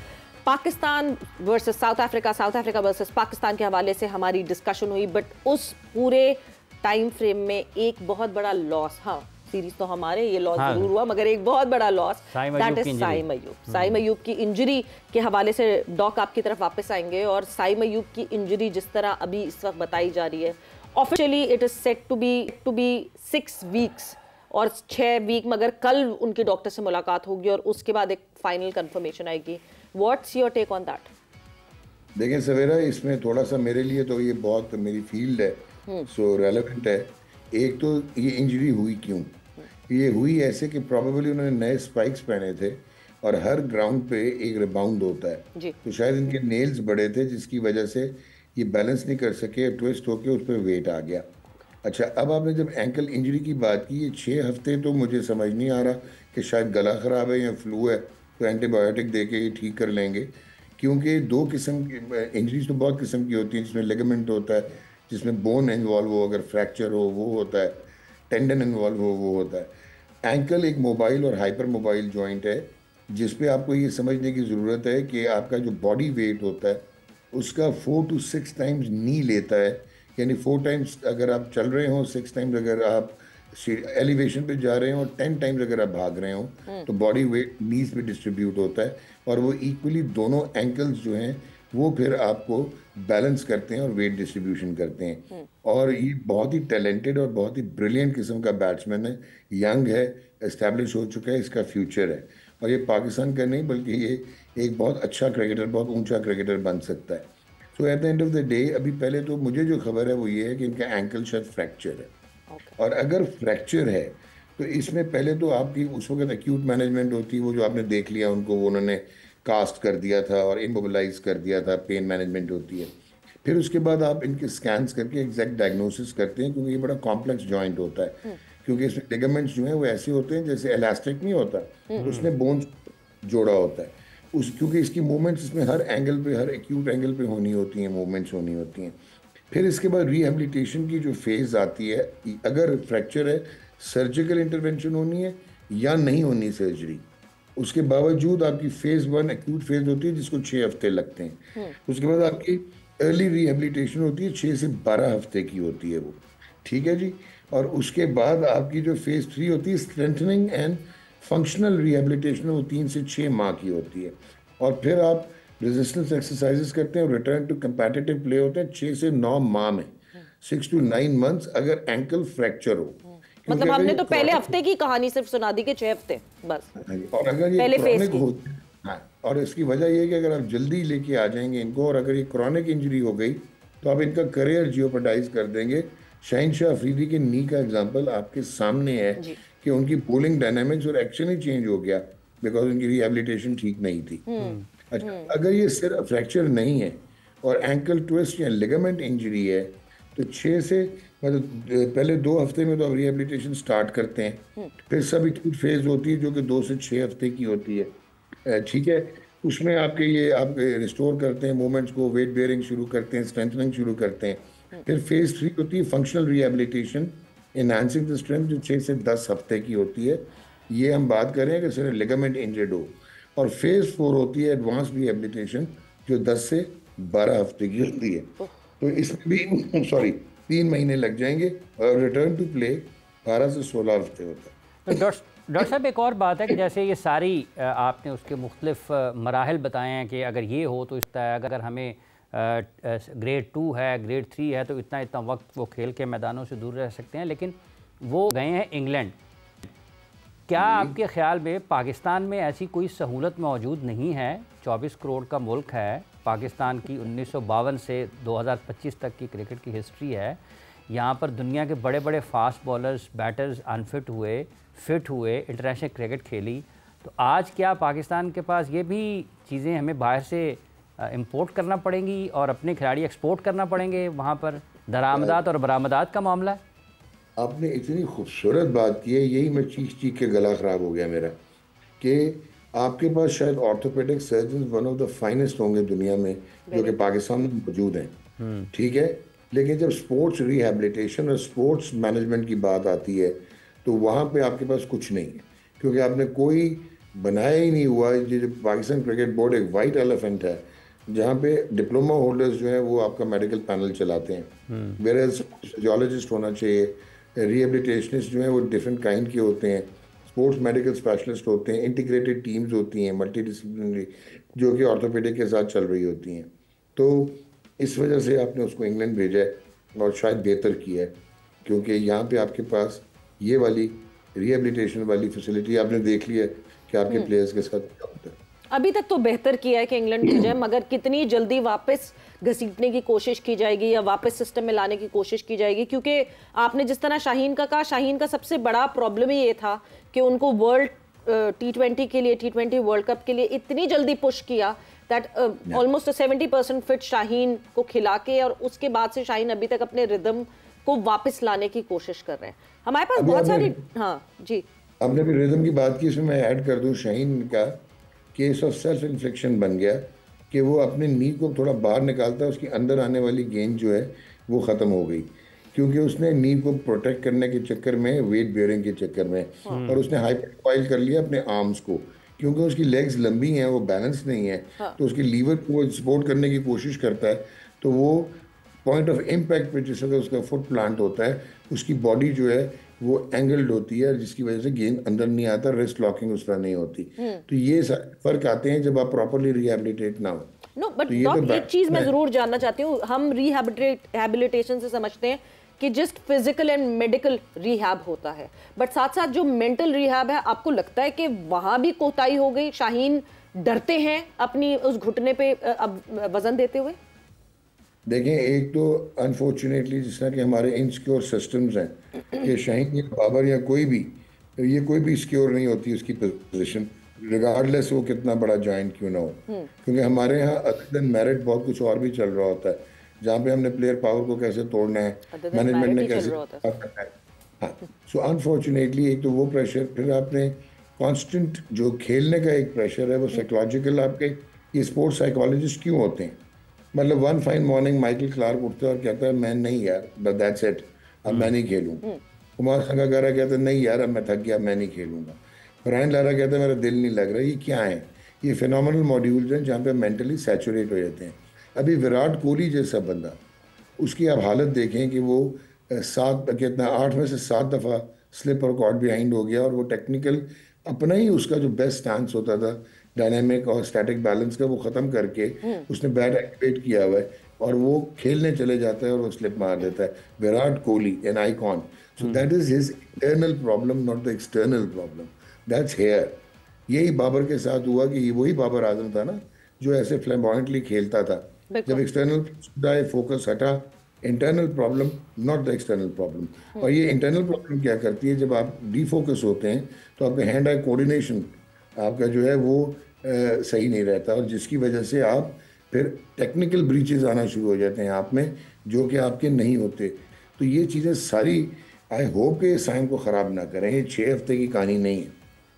Pakistan versus south Africa versus Pakistan के हवाले से हमारी डिस्कशन हुई, बट उस पूरे टाइम फ्रेम में एक बहुत बड़ा लॉस, हाँ सीरीज तो हमारे ये लॉस जरूर हुआ, मगर एक बहुत बड़ा loss, that is Saim Ayub. Saim Ayub की इंजरी के हवाले से डॉक आपकी तरफ वापस आएंगे। और साइम अयूब की इंजरी जिस तरह अभी इस वक्त बताई जा रही है, officially it is set to be 6 weeks और 6 वीक, मगर कल उनके डॉक्टर से मुलाकात होगी और उसके बाद एक फाइनल कंफर्मेशन आएगी। What's your take on that? देखें सवेरा, इसमें थोड़ा सा मेरे लिए तो ये बहुत मेरी फील्ड है, सो रेलेवेंट है। एक तो ये इंजरी हुई क्यों? ये हुई ऐसे कि प्रोबेबली उन्होंने नए स्पाइक्स पहने थे और हर ग्राउंड पे एक रिबाउंड होता है, तो शायद इनके नेल्स बड़े थे जिसकी वजह से ये बैलेंस नहीं कर सके, ट्विस्ट होके उस पर वेट आ गया। अच्छा, अब आपने जब एंकल इंजरी की बात की, ये 6 हफ्ते तो मुझे समझ नहीं आ रहा कि शायद गला ख़राब है या फ्लू है तो एंटीबायोटिक दे के ये ठीक कर लेंगे, क्योंकि 2 किस्म की इंजरीज तो बहुत किस्म की होती हैं, जिसमें लिगामेंट होता है, जिसमें बोन इन्वॉल्व हो, अगर फ्रैक्चर हो वो होता है, टेंडन इन्वॉल्व हो वो होता है। एंकल एक मोबाइल और हाइपर मोबाइल जॉइंट है, जिस पे आपको ये समझने की ज़रूरत है कि आपका जो बॉडी वेट होता है उसका 4 to 6 टाइम्स नी लेता है, यानी 4 टाइम्स अगर आप चल रहे हो, 6 टाइम्स अगर आप एलिवेशन पे जा रहे हो और 10 टाइम्स अगर आप भाग रहे हो, तो बॉडी वेट नीज पे डिस्ट्रीब्यूट होता है और वो इक्वली दोनों एंकल्स जो हैं वो फिर आपको बैलेंस करते हैं और वेट डिस्ट्रीब्यूशन करते हैं। और ये बहुत ही टैलेंटेड और बहुत ही ब्रिलियंट किस्म का बैट्समैन है, यंग है, एस्टैब्लिश हो चुका है, इसका फ्यूचर है और ये पाकिस्तान का नहीं बल्कि ये एक बहुत अच्छा क्रिकेटर, बहुत ऊंचा क्रिकेटर बन सकता है। तो at the end of the day, अभी पहले तो मुझे जो खबर है वो ये है कि इनका एंकल शायद फ्रैक्चर है। और अगर फ्रैक्चर है तो इसमें पहले तो आपकी उस वक्त एक्यूट मैनेजमेंट होती है, वो जो आपने देख लिया उनको उन्होंने कास्ट कर दिया था और इमोबिलाइज कर दिया था, पेन मैनेजमेंट होती है। फिर उसके बाद आप इनके स्कैन्स करके एग्जैक्ट डायग्नोसिस करते हैं, क्योंकि ये बड़ा कॉम्प्लेक्स जॉइंट होता है, क्योंकि इसमें लिगामेंट्स जो हैं वो ऐसे होते हैं जैसे इलास्टिक नहीं होता, उसमें बोन्स जोड़ा होता है क्योंकि इसकी मूवमेंट्स इसमें हर एंगल पे, हर एक्यूट एंगल पे होनी होती हैं, मूवमेंट्स होनी होती हैं। फिर इसके बाद रिहेबिलिटेशन की जो फेज़ आती है, अगर फ्रैक्चर है सर्जिकल इंटरवेंशन होनी है या नहीं होनी सर्जरी, उसके बावजूद आपकी फेज़ 1 एक्यूट फेज़ होती है जिसको 6 हफ्ते लगते हैं। उसके बाद आपकी अर्ली रिहेबिलिटेशन होती है, 6 से 12 हफ्ते की होती है वो, ठीक है जी। और उसके बाद आपकी जो फेज़ 3 होती है स्ट्रेंथनिंग एंड फंक्शनल रिहेबिलिटेशन, वो 3 से 6 माह की होती है। और फिर आप रेजिस्टेंस एक्सरसाइजेस करते हैं और रिटर्न टू कंपेटिटिव प्ले होते हैं 6 से 9 माह में, 6 to 9 months अगर एंकल फ्रैक्चर हो। मतलब हमने तो पहले हफ्ते की कहानी सिर्फ सुना दी कि 6 हफ्ते बस। और अगर ये क्रॉनिक हो, हाँ, और इसकी वजह ये है कि अगर आप जल्दी लेके आ जाएंगे इनको और अगर ये क्रॉनिक इंजरी हो गई तो आप इनका करियर जियोपर्डाइज कर देंगे। शहनशाह अफरीदी के नी का एग्जाम्पल आपके सामने है कि उनकी बॉलिंग डायनामिक्स और एक्शन ही चेंज हो गया बिकॉज उनकी रिहेबिलिटेशन ठीक नहीं थी। अच्छा, अगर ये सिर्फ फ्रैक्चर नहीं है और एंकल ट्विस्ट या लिगामेंट इंजरी है तो 6 से मतलब पहले 2 हफ्ते में तो आप रिहेबिलिटेशन स्टार्ट करते हैं, फिर सब एक्यूट फेज होती है जो कि 2 से 6 हफ्ते की होती है, ठीक है। उसमें आपके ये आप रिस्टोर करते हैं मूवमेंट्स को, वेट बेयरिंग शुरू करते हैं, स्ट्रेंथनिंग शुरू करते हैं। फिर फेज 3 होती है functional rehabilitation, enhancing the strength, जो 6 से 10 हफ्ते की होती है। ये हम बात कर रहे हैं कि सिर्फ लिगामेंट इंजर्ड हो। और फेज 4 होती है एडवांस रिहेबिलिटेशन, जो 10 से 12 हफ्ते की होती है। तो इसमें भी 3 महीने लग जाएंगे और रिटर्न टू प्ले 12 से 16 हफ्ते होता है। डॉक्टर साहब, एक और बात है कि जैसे ये सारी आपने उसके मुख्तलिफ मराहल बताए हैं कि अगर ये हो तो इस तरह, अगर हमें ग्रेड 2 है, ग्रेड 3 है, तो इतना इतना वक्त वो खेल के मैदानों से दूर रह सकते हैं, लेकिन वो गए हैं इंग्लैंड। क्या आपके ख्याल में पाकिस्तान में ऐसी कोई सहूलत मौजूद नहीं है? 24 करोड़ का मुल्क है पाकिस्तान की, 1952 से 2025 तक की क्रिकेट की हिस्ट्री है, यहाँ पर दुनिया के बड़े बड़े फास्ट बॉलर्स, बैटर्स अनफिट हुए, फिट हुए, इंटरनेशनल क्रिकेट खेली। तो आज क्या पाकिस्तान के पास ये भी चीज़ें हमें बाहर से इंपोर्ट करना पड़ेंगी और अपने खिलाड़ी एक्सपोर्ट करना पड़ेंगे? वहाँ पर दरामदात और बरामदात का मामला है। आपने इतनी खूबसूरत बात की है, यही मैं चीख चीख के गला ख़राब हो गया मेरा, कि आपके पास शायद orthopaedic surgeon one of the finest होंगे दुनिया में जो कि पाकिस्तान में मौजूद हैं, ठीक है। लेकिन जब स्पोर्ट्स रिहैबिलिटेशन और स्पोर्ट्स मैनेजमेंट की बात आती है तो वहाँ पे आपके पास कुछ नहीं है, क्योंकि आपने कोई बनाया ही नहीं हुआ। ये जो पाकिस्तान क्रिकेट बोर्ड एक वाइट एलिफेंट है जहाँ पे डिप्लोमा होल्डर्स जो है वो आपका मेडिकल पैनल चलाते हैं, वेयर फिजियोलॉजिस्ट होना चाहिए, रिहेबिलिटेशनिस्ट जो है वो डिफरेंट काइंड के होते हैं, स्पोर्ट्स मेडिकल स्पेशलिस्ट होते हैं, इंटीग्रेटेड टीम्स होती हैं मल्टी डिसिप्लिनरी जो कि ऑर्थोपेडिक के साथ चल रही होती हैं। तो इस वजह से आपने उसको इंग्लैंड भेजा है और शायद बेहतर किया है, क्योंकि यहाँ पे आपके पास ये वाली रिहेबिलिटेशन वाली फैसिलिटी आपने देख ली है कि आपके प्लेयर्स के साथ क्या होता है। अभी तक तो बेहतर किया है कि इंग्लैंड भेजा है, मगर कितनी जल्दी वापस घसीटने की कोशिश की जाएगी या वापस सिस्टम में लाने की कोशिश की जाएगी? क्योंकि आपने जिस तरह शाहीन का कहा, शाहीन का सबसे बड़ा प्रॉब्लम ही ये था कि उनको वर्ल्ड T20 के लिए, T20 वर्ल्ड कप के लिए इतनी जल्दी पुश किया दैट ऑलमोस्ट 70% फिट शाहीन को खिला के, और उसके बाद से शाहीन अभी तक अपने रिदम को वापस लाने की कोशिश कर रहे हैं। हमारे पास बहुत सारी, हाँ जी, आपने भी रिदम की बात की, इसमें मैं ऐड कर दूं शाहीन का केस ऑफ सेल्फ इन्फेक्शन बन गया कि वो अपने नी को थोड़ा बाहर निकालता है, उसकी अंदर आने वाली गेंद जो है वो ख़त्म हो गई, क्योंकि उसने नी को प्रोटेक्ट करने के चक्कर में, वेट बेयरिंग के चक्कर में, और उसने हाइपरप्रोफाइल कर लिया अपने आर्म्स को, क्योंकि उसकी लेग्स लंबी हैं, वो बैलेंस नहीं है, तो उसकी लीवर को वो सपोर्ट करने की कोशिश करता है, तो वो पॉइंट ऑफ इम्पैक्ट पे जिस वजह उसका फुट प्लांट होता है, उसकी बॉडी जो है वो एंगल्ड होती है, जिसकी वजह से गेंद अंदर नहीं आता, रिस्ट लॉकिंग उस तरह नहीं होती। तो ये फर्क आते हैं जब आप प्रॉपर्ली रिहैबिलिटेट ना हो। नो बट एक चीज मैं जरूर जानना चाहती हूँ, हम रिहैबिलिटेशन से समझते हैं कि just physical and medical rehab होता है, बट साथ साथ जो मेंटल रिहैब है, आपको लगता है कि वहां भी कोताही हो गई? शाहीन डरते हैं अपनी उस घुटने पे अब वजन देते हुए? देखें, एक तो अनफॉर्चुनेटली जिस तरह के हमारे इनसिक्योर सिस्टम्स हैं कि शाहीन या बाबर या कोई भी सिक्योर नहीं होती उसकी पोजीशन, रिगार्डलेस वो कितना बड़ा जॉइंट क्यों ना हो, क्योंकि हमारे यहाँ अदर देन मेरिट बहुत कुछ और भी चल रहा होता है, जहाँ पे हमने प्लेयर पावर को कैसे तोड़ना है, मैनेजमेंट ने कैसे करना है। हाँ, सो अनफॉर्चुनेटली एक तो वो प्रेशर, फिर आपने कांस्टेंट जो खेलने का एक प्रेशर है वो साइकोलॉजिकल, आपके ये स्पोर्ट्स साइकोलॉजिस्ट क्यों होते हैं? मतलब one fine morning Michael Clarke उठता है और कहता है मैं नहीं यार, बस दैट्स इट, अब मैं नहीं खेलूँ। कुमार संगकारा कहता है नहीं यार अब मैं थक गया, मैं नहीं खेलूँगा। ब्रायन लारा कहता है मेरा दिल नहीं लग रहा। ये क्या है? ये फिनोमिनल मॉड्यूल्स हैं जहाँ पे मेंटली सैचुरेट हो जाते हैं। अभी विराट कोहली जैसा बंदा, उसकी आप हालत देखें कि वो 8 में से 7 दफ़ा स्लिप और कॉट बिहाइंड हो गया, और वो टेक्निकल अपना ही उसका जो बेस्ट स्टांस होता था डायनामिक और स्टैटिक बैलेंस का, वो ख़त्म करके उसने बैट एक्टिवेट किया हुआ है और वो खेलने चले जाता है और वो स्लिप मार देता है। Virat Kohli an icon, so that is his internal problem, not the external problem, that's here. यही बाबर के साथ हुआ कि ये वही बाबर आजम था ना जो ऐसे फ्लैम्बॉयंटली खेलता था। जब एक्सटर्नल फोकस हटा, internal problem not the external problem. और ये इंटरनल प्रॉब्लम क्या करती है, जब आप डीफोकस होते हैं तो आपका हैंड आई कोऑर्डिनेशन आपका जो है वो सही नहीं रहता, और जिसकी वजह से आप फिर टेक्निकल ब्रीचेस आना शुरू हो जाते हैं आप में, जो कि आपके नहीं होते। तो ये चीज़ें सारी आई होप कि साइम को ख़राब ना करें। ये 6 हफ्ते की कहानी नहीं है,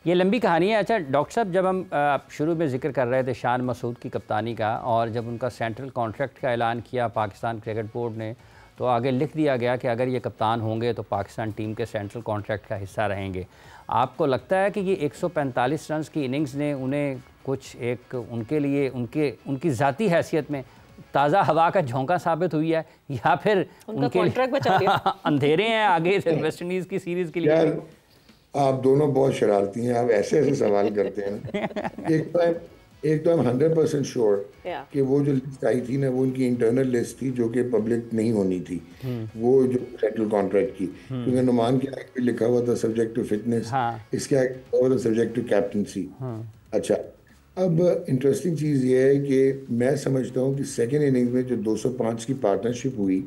ये लंबी कहानी है। अच्छा डॉक्टर साहब, जब हम शुरू में जिक्र कर रहे थे शान मसूद की कप्तानी का, और जब उनका सेंट्रल कॉन्ट्रैक्ट का ऐलान किया पाकिस्तान क्रिकेट बोर्ड ने, तो आगे लिख दिया गया कि अगर ये कप्तान होंगे तो पाकिस्तान टीम के सेंट्रल कॉन्ट्रैक्ट का हिस्सा रहेंगे। आपको लगता है कि ये 145 रन की इनिंग्स ने उन्हें कुछ एक उनके लिए उनकी ज़ाती हैसियत में ताज़ा हवा का झोंका साबित हुई है, या फिर उनके कॉन्ट्रैक्ट बचा लिया? अंधेरे हैं आगे वेस्ट इंडीज़ की सीरीज़ के लिए? आप दोनों बहुत शरारती हैं, आप ऐसे सवाल करते हैं। एक तो हम 100% श्योर कि वो जो लिस्ट आई थी ना, वो उनकी इंटरनल लिस्ट थी जो कि पब्लिक नहीं होनी थी, वो जो सेंट्रल कॉन्ट्रैक्ट की, क्योंकि नुमान के आगे लिखा हुआ था सब्जेक्ट टू फिटनेस, इसके आगे लिखा हुआ था सब्जेक्ट टू कैप्टनसी। अच्छा, अब इंटरेस्टिंग चीज़ ये है कि मैं समझता हूँ कि सेकेंड इनिंग्स में जो 205 की पार्टनरशिप हुई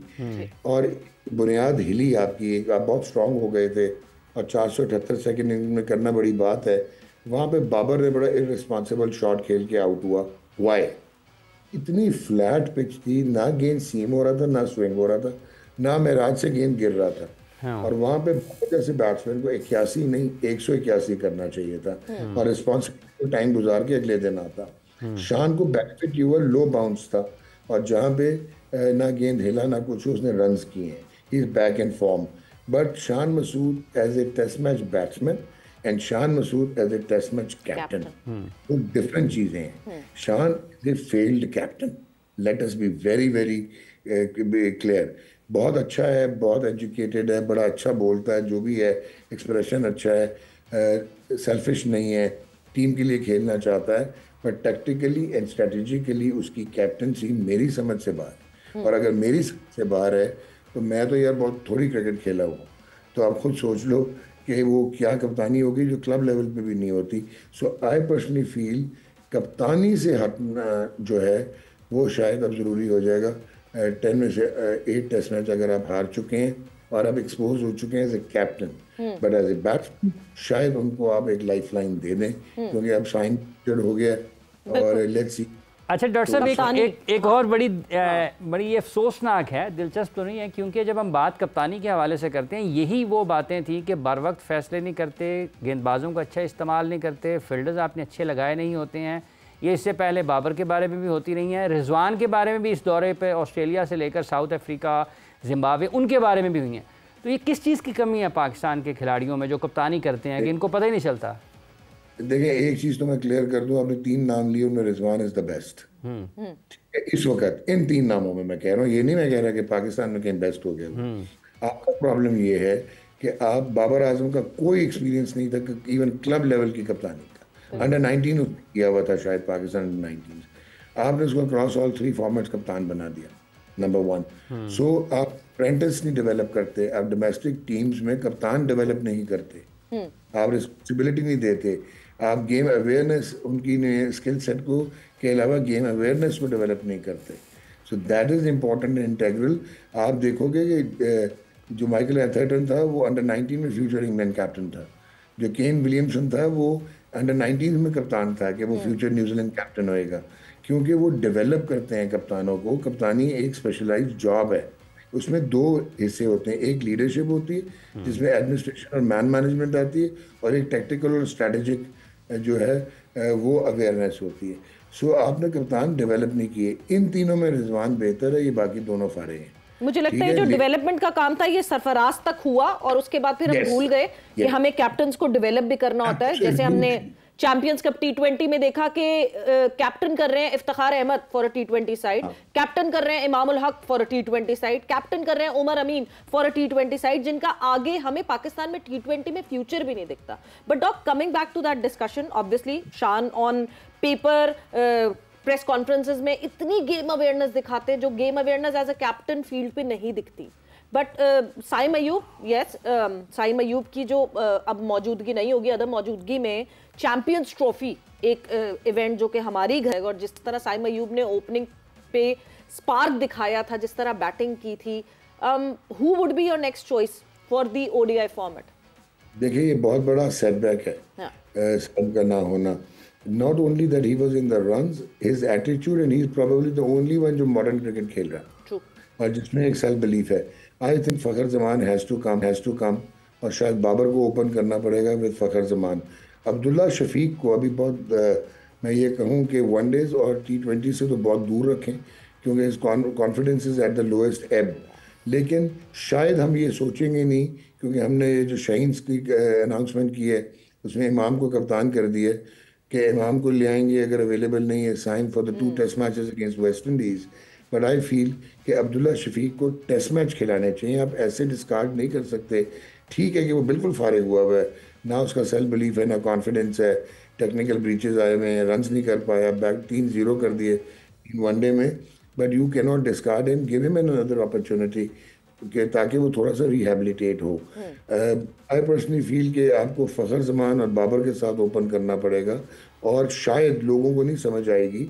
और बुनियाद हिली आपकी, आप बहुत स्ट्रांग हो गए थे और 478 सेकेंड इनिंग में करना बड़ी बात है। वहाँ पे बाबर ने बड़ा इररिस्पॉन्सिबल शॉट खेल के आउट हुआ। वाई? इतनी फ्लैट पिच थी, ना गेंद सीम हो रहा था, ना स्विंग हो रहा था, ना महराज से गेंद गिर रहा था। हाँ। और वहां पे जैसे बैट्समैन को 81 नहीं 181 करना चाहिए था और रिस्पॉन्सिबिलिटी टाइम गुजार के अगले दिन आता। शान को बेनिफिट हुआ, लो बाउंस था और जहां पे ना गेंद हिला ना कुछ, उसने रन्स किए हैं। He is back in form. But Shan Masood as a test match batsman and Shan Masood as a test match captain, वो डिफरेंट चीजें हैं। Shan is a failed captain, let us be very very clear. बहुत अच्छा है, बहुत एजुकेटेड है, बड़ा अच्छा बोलता है, जो भी है एक्सप्रेशन अच्छा है, सेल्फिश नहीं है, टीम के लिए खेलना चाहता है, पर टैक्टिकली एंड स्ट्रेटेजिकली उसकी कैप्टनसी मेरी समझ से बाहर। और अगर मेरी समझ से बाहर है तो मैं तो यार बहुत थोड़ी क्रिकेट खेला हूँ, तो आप खुद सोच लो कि वो क्या कप्तानी होगी जो क्लब लेवल पे भी नहीं होती। सो आई पर्सनली फील कप्तानी से हटना जो है वो शायद अब ज़रूरी हो जाएगा। 10 में से 8 टेस्ट मैच अगर आप हार चुके हैं और आप एक्सपोज हो चुके हैं as a captain, but as a batsman शायद उनको आप एक लाइफ लाइन दे दें, क्योंकि अब साइन हो गया और लेट्स सी। अच्छा डॉक्टर साहब, एक और बड़ी ये अफसोसनाक है, दिलचस्प तो नहीं है, क्योंकि जब हम बात कप्तानी के हवाले से करते हैं, यही वो बातें थी कि बर वक्त फैसले नहीं करते, गेंदबाजों का अच्छा इस्तेमाल नहीं करते, फील्डर्स आपने अच्छे लगाए नहीं होते हैं। ये इससे पहले बाबर के बारे में भी होती रही हैं, रिजवान के बारे में भी इस दौरे पे ऑस्ट्रेलिया से लेकर साउथ अफ्रीका, जिम्बाब्वे, उनके बारे में भी हुई हैं। तो ये किस चीज़ की कमी है पाकिस्तान के खिलाड़ियों में जो कप्तानी करते हैं कि इनको पता ही नहीं चलता? देखिए, एक चीज़ तो मैं क्लियर कर दूं, आपने 3 नाम लिए, उनमें रिजवान इज द बेस्ट इस वक्त। इन 3 नामों में मैं कह रहा हूँ, ये नहीं मैं कह रहा कि पाकिस्तान में कहीं बेस्ट हो गया। आपका प्रॉब्लम ये है कि आप बाबर आजम का कोई एक्सपीरियंस नहीं था, इवन क्लब लेवल की कप्तानी का। अंडर 19 किया हुआ था शायद पाकिस्तान अंडर 19, आपने उसको क्रॉस ऑल 3 फॉर्मेट्स कप्तान बना दिया, नंबर 1। सो आप अप्रेंटिस नहीं डेवलप करते, आप डोमेस्टिक टीम्स में कप्तान डेवलप नहीं करते, आप रिस्पॉन्सिबिलिटी नहीं देते, आप गेम अवेयरनेस उनकी स्किल सेट को के अलावा गेम अवेयरनेस को डेवलप नहीं करते। सो that is important and integral. आप देखोगे कि जो माइकल एथरटन था वो अंडर 19 में फ्यूचर इंग्लैंड कैप्टन था, जो केन विलियमसन था वो अंडर 19 में कप्तान था कि वो फ्यूचर न्यूजीलैंड कैप्टन होएगा, क्योंकि वो डेवलप करते हैं कप्तानों को। कप्तानी एक स्पेशलाइज्ड जॉब है, उसमें 2 हिस्से होते हैं, एक लीडरशिप होती है जिसमें एडमिनिस्ट्रेशन और मैन मैनेजमेंट आती है, और एक टेक्निकल और स्ट्रैटेजिक जो है वो अवेयरनेस होती है। सो आपने कप्तान डेवलप नहीं किए। इन तीनों में रिजवान बेहतर है, ये बाकी दोनों फारे हैं। मुझे लगता है जो डेवलपमेंट का काम था ये सरफराज तक हुआ और उसके बाद फिर हम भूल गए कि हमें कैप्टन्स को डेवलप भी करना होता है। जैसे हमने चैंपियंस कप T20 में देखा कि कैप्टन कर रहे हैं Iftikhar Ahmed for a T20 side, captain कर रहे हैं Imamul Haq for a T20 side, captain कर रहे हैं उमर अमीन फॉर अ T20 साइड, जिनका आगे हमें पाकिस्तान में T20 में फ्यूचर भी नहीं दिखता। But doc, coming back to that discussion, obviously Shan on paper press conferences में इतनी गेम अवेयरनेस दिखाते हैं जो game awareness as a captain field पे नहीं दिखती। बट साइम अयूब, यस, साइम अयूब की जो अब मौजूदगी नहीं होगी, अदम मौजूदगी में चैंपियंस ट्रॉफी एक इवेंट जो कि हमारी घर, और जिस तरह साइम अयूब ने ओपनिंग पे स्पार्क दिखाया था, जिस तरह बैटिंग की थी, who would be your next choice for the ODI format? देखिए, ये बहुत बड़ा सेटबैक है सब का ना होना। Not only that he was in the runs, his attitude, and he's probably the only one जो modern cricket खेल रहा है। True. और जिसमें एक सेल्फ बिलीफ है। I think Fakhar Zaman has to come, और शायद बाबर को ओपन करना पड़ेगा विद फखर जमान। अब्दुल्ला शफीक को अभी बहुत मैं ये कहूँ कि वनडेज और T20 से तो बहुत दूर रखें, क्योंकि इस confidence is at the lowest एब। लेकिन शायद हम ये सोचेंगे नहीं, क्योंकि हमने ये जो शाहीन्स की अनाउंसमेंट की है उसमें इमाम को कप्तान कर दिया कि इमाम को ले आएंगे अगर अवेलेबल नहीं है Saim for the 2 test matches against West Indies. But I feel कि अब्दुल्ला शफीक को टेस्ट मैच खिलाने चाहिए, आप ऐसे डिस्कार्ड नहीं कर सकते। ठीक है कि वो बिल्कुल फारिग हुआ है, ना उसका सेल्फ बिलीफ है ना कॉन्फिडेंस है, टेक्निकल ब्रीचेस आए हुए हैं, रन्स नहीं कर पाया, बैक 3-0 कर दिए इन वनडे में, but you can not discard him, give him an another opportunity. ताकि वो थोड़ा सा रिहेबिलिटेट हो। आई पर्सनली फील कि आपको फ़खर जमान और बाबर के साथ ओपन करना पड़ेगा, और शायद लोगों को नहीं समझ आएगी,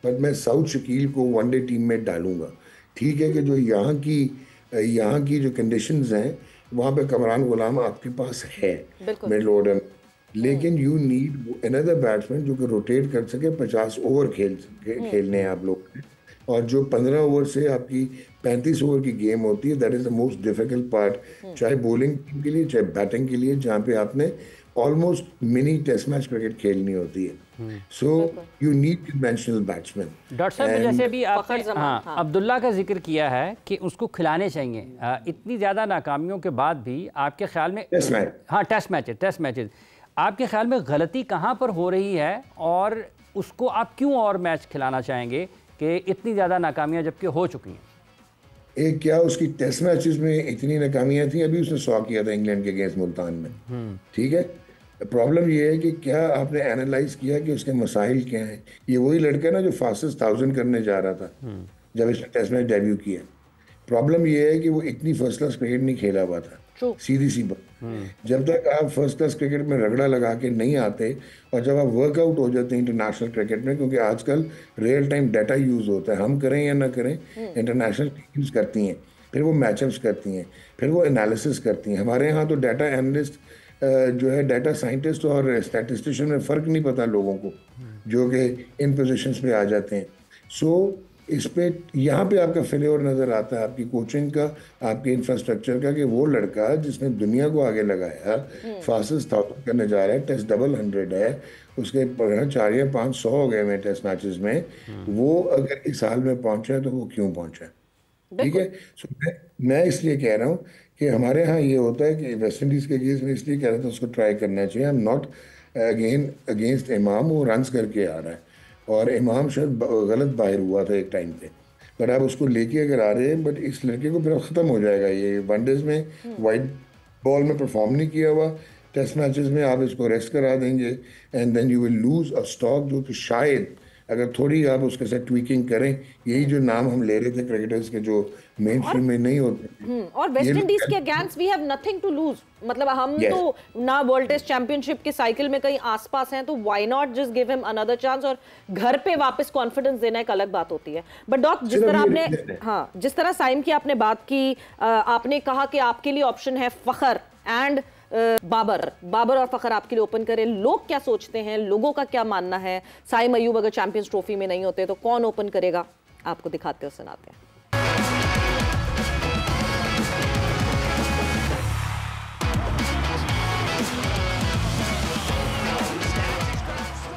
बट मैं साउथ शकील को वनडे टीम में डालूंगा। ठीक है कि जो यहाँ की जो कंडीशंस हैं वहाँ पे कमरान गुलाम आपके पास है मिडल ऑर्डर, लेकिन यू नीड अनदर बैट्समैन जो कि रोटेट कर सके। 50 ओवर खेलने हैं आप लोग, और जो 15 ओवर से आपकी 35 ओवर की गेम होती है, that is the most difficult part, चाहे बॉलिंग टीम के लिए चाहे बैटिंग के लिए, जहाँ पे आपने almost mini test match cricket खेलनी होती है। So you need conventional batsman. Doctor साहब, जैसे अभी आपने अब्दुल्ला का जिक्र किया है कि उसको खिलाने चाहिए, इतनी ज़्यादा नाकामियों के बाद भी आपके ख्याल में टेस्ट मैचेस आपके ख्याल में गलती कहाँ पर हो रही है, और उसको आप क्यों और मैच खिलाना चाहेंगे कि इतनी ज़्यादा नाकामियाँ जबकि हो चुकी हैं? एक क्या उसकी टेस्ट मैचेस में इतनी नाकामियाँ थी, अभी उसने 100 किया था इंग्लैंड के अगेंस्ट मुल्तान में। ठीक है, प्रॉब्लम ये है कि क्या आपने एनालाइज किया कि उसके मसाइल क्या हैं। ये वही लड़का ना जो फास्टेस्ट 1000 करने जा रहा था जब इसने टेस्ट मैच डेब्यू किया। प्रॉब्लम ये है कि वो इतनी फर्स्ट क्लास क्रिकेट नहीं खेला हुआ था, सीधी सी बात। जब तक आप फर्स्ट क्लास क्रिकेट में रगड़ा लगा के नहीं आते, और जब आप वर्कआउट हो जाते हैं इंटरनेशनल क्रिकेट में, क्योंकि आजकल रियल टाइम डाटा यूज़ होता है, हम करें या ना करें, इंटरनेशनल टीम्स करती हैं, फिर वो मैचअप्स करती हैं, फिर वो एनालिसिस करती हैं। हमारे यहाँ तो डाटा एनालिस्ट जो है, डाटा साइंटिस्ट और स्टैटिस्टिशियन में फ़र्क नहीं पता लोगों को, जो कि इन पोजीशंस पे आ जाते हैं। सो इस पे यहाँ पे आपका फेलियर नज़र आता है, आपकी कोचिंग का, आपके इंफ्रास्ट्रक्चर का, कि वो लड़का जिसने दुनिया को आगे लगाया, फास्टेस्ट 1000 करने जा रहा है, टेस्ट डबल 100 है, उसके 4 या 500 हो गए हैं टेस्ट मैचेस में, वो अगर इस हाल में पहुँचा है तो वो क्यों पहुँचा है? ठीक है। सो मैं इसलिए कह रहा हूँ कि हमारे यहाँ ये होता है कि वेस्ट इंडीज़ के केस में इसलिए कह रहा था उसको ट्राई करना चाहिए। आई एम नॉट अगेंस्ट इमाम, वो रन्स करके आ रहा है, और इमाम शायद गलत बाहर हुआ था एक टाइम पे, पर आप उसको लेके अगर आ रहे हैं, बट इस लड़के को फिर ख़त्म हो जाएगा ये। वनडेज में वाइट बॉल में परफॉर्म नहीं किया हुआ, टेस्ट मैचेस में आप इसको रेस्ट करा देंगे, and then you will lose a stock जो कि शायद अगर थोड़ी आप उसके साथ ट्वीकिंग करें, यही जो नाम हम ले रहे थे क्रिकेटर्स के जो मेन स्ट्रीम में नहीं होते, और वेस्ट इंडीज के against we have nothing to lose. मतलब हम तो ना वर्ल्ड टेस्ट चैंपियनशिप के साइकिल में कहीं आसपास हैं, तो why not just give him another chance, और घर पे वापस कॉन्फिडेंस देना एक अलग बात होती है। बट डॉक्टर, जिस तरह आपने जिस तरह साइम की आपने बात की, आपने कहा कि आपके लिए ऑप्शन है फखर एंड बाबर और फखर आपके लिए ओपन करें। लोग क्या सोचते हैं, लोगों का क्या मानना है? साइम अयूब अगर चैंपियंस ट्रॉफी में नहीं होते तो कौन ओपन करेगा? आपको दिखाते हो, सुनाते हैं।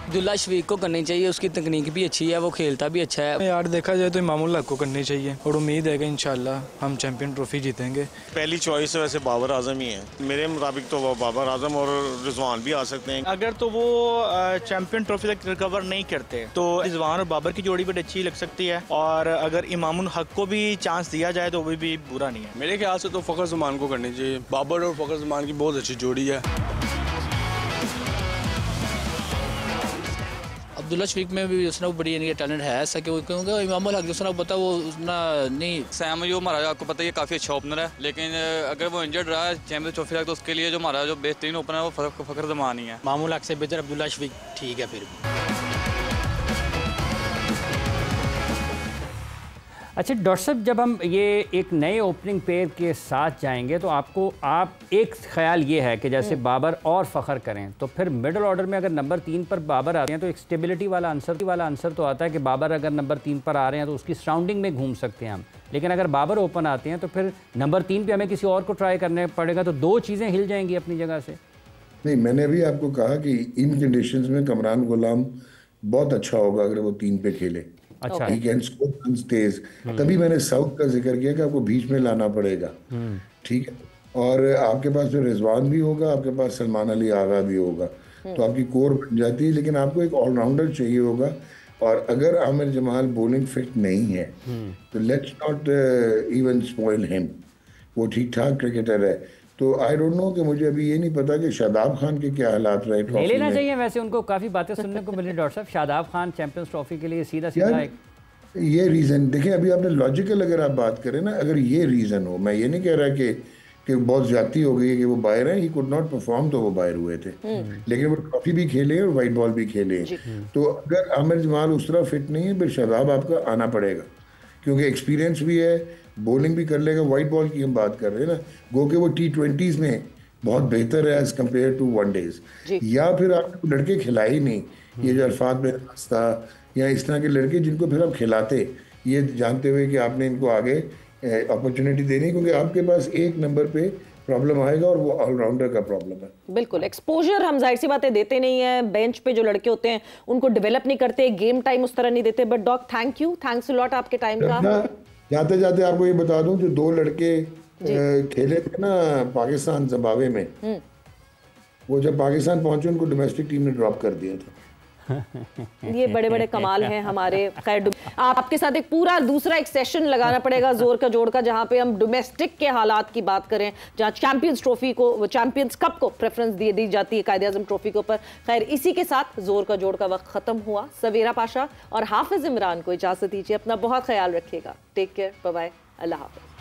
अब्दुल्ला शफीक को करनी चाहिए, उसकी तकनीक भी अच्छी है, वो खेलता भी अच्छा है। यार देखा जाए तो इमामुल हक को करनी चाहिए, और उम्मीद है कि इंशाल्लाह हम चैंपियन ट्रॉफी जीतेंगे। पहली चॉइस वैसे बाबर आजम ही है मेरे मुताबिक, तो वो बाबर आजम और रिजवान भी आ सकते हैं। अगर तो वो चैंपियन ट्रॉफी तक रिकवर नहीं करते तो रिजवान और बाबर की जोड़ी बड़ी अच्छी लग सकती है, और अगर इमामुल हक को भी चांस दिया जाए तो वो भी बुरा नहीं है। मेरे ख्याल से तो फखर जमान को करनी चाहिए। बाबर और फखर जमान की बहुत अच्छी जोड़ी है। अब्दुल्ला शफीक में भी उसने बड़ी इनके टैलेंट है ऐसा, क्योंकि इमामुल हक जिसने पता वो ना नहीं। सैम अयूब हमारा आपको पता है काफ़ी अच्छा ओपनर है, लेकिन अगर वो इंजर्ड रहा है चैंपियंस ट्रॉफी तक, तो उसके लिए जो हमारा जो बेहतरीन ओपनर है वो फखर जमान ही है। इमामुल हक से बेहतर अब्दुल्ला शफीक ठीक है। फिर अच्छा डॉक्टर साहब, जब हम ये एक नए ओपनिंग पेयर के साथ जाएंगे तो आप एक ख्याल ये है कि जैसे बाबर और फ़खर करें, तो फिर मिडल ऑर्डर में अगर नंबर 3 पर बाबर आते हैं तो एक स्टेबिलिटी वाला आंसर तो आता है कि बाबर अगर नंबर 3 पर आ रहे हैं तो उसकी सराउंडिंग में घूम सकते हैं हम। लेकिन अगर बाबर ओपन आते हैं तो फिर नंबर 3 पे हमें किसी और को ट्राई करने पड़ेगा, तो दो चीज़ें हिल जाएंगी अपनी जगह से। नहीं, मैंने भी आपको कहा कि इन कंडीशंस में कमरान गुलाम बहुत अच्छा होगा अगर वो 3 पे खेले। अच्छा, ही कैन स्कोर रन्स तेज। तभी मैंने साउथ का जिक्र किया कि आपको बीच में लाना पड़ेगा। ठीक है, और आपके पास फिर रिजवान भी होगा, आपके पास सलमान अली आगा भी होगा, तो आपकी कोर बन जाती है। लेकिन आपको एक ऑलराउंडर चाहिए होगा, और अगर आमिर जमाल बॉलिंग फिट नहीं है तो let's not even spoil him, वो ठीक ठाक क्रिकेटर है। तो आई डोंट नो कि मुझे अभी ये नहीं पता कि शादाब खान के क्या हालात रहे ट्रॉफी में। लेना चाहिए वैसे, उनको काफ़ी बातें सुनने को मिली डॉक्टर साहब। शादाब खान चैंपियंस ट्रॉफी के लिए सीधा ये रीज़न देखें, अभी आपने लॉजिकल अगर आप बात करें ना, अगर ये रीज़न हो, मैं ये नहीं कह रहा कि बहुत ज्यादती हो गई है कि वो बाहर हैं, ही कुड नॉट परफॉर्म, तो वो बाहर हुए थे, लेकिन वो ट्रॉफी भी खेले और वाइट बॉल भी खेले। तो अगर आमिर जमाल उस तरह फिट नहीं है, फिर शादाब आपका आना पड़ेगा, क्योंकि एक्सपीरियंस भी है, बॉलिंग भी कर लेगा। वाइट बॉल की हम बात कर रहे हैं ना, गो के वो T20s में बहुत बेहतर है एज कम्पेयर टू वनडेज। या फिर आपने लड़के खिलाए ही नहीं, ये जो अल्फाज में था या इस तरह के लड़के जिनको फिर आप खिलाते, ये जानते हुए कि आपने इनको आगे अपॉर्चुनिटी देनी, क्योंकि आपके पास एक नंबर पे प्रॉब्लम आएगा और वो ऑलराउंडर का प्रॉब्लम है। बिल्कुल, एक्सपोजर हम जाहिर सी बातें देते नहीं है, बेंच पे जो लड़के होते हैं उनको डेवलप नहीं करते, गेम टाइम उस तरह नहीं देते। But dog thank you, thanks a lot आपके टाइम का। जाते जाते आपको ये बता दूं, जो 2 लड़के खेले थे ना पाकिस्तान जिम्बाब्वे में, वो जब पाकिस्तान पहुंचे उनको डोमेस्टिक टीम ने ड्रॉप कर दिया था। ये बड़े बड़े कमाल हैं हमारे। खैर, आपके साथ एक पूरा दूसरा एक सेशन लगाना पड़ेगा जोर का जोड़ का, जहां पे हम डोमेस्टिक के हालात की बात करें, जहां चैंपियंस ट्रॉफी को, चैंपियंस कप को प्रेफरेंस दी जाती है कायदे आजम ट्रॉफी के ऊपर। खैर, इसी के साथ जोर का जोड़ का वक्त खत्म हुआ। सवेरा पाशा और हाफिज इमरान को इजाजत दीजिए। अपना बहुत ख्याल रखिएगा। टेक केयर, बाय बाय, अल्लाह हाफिज।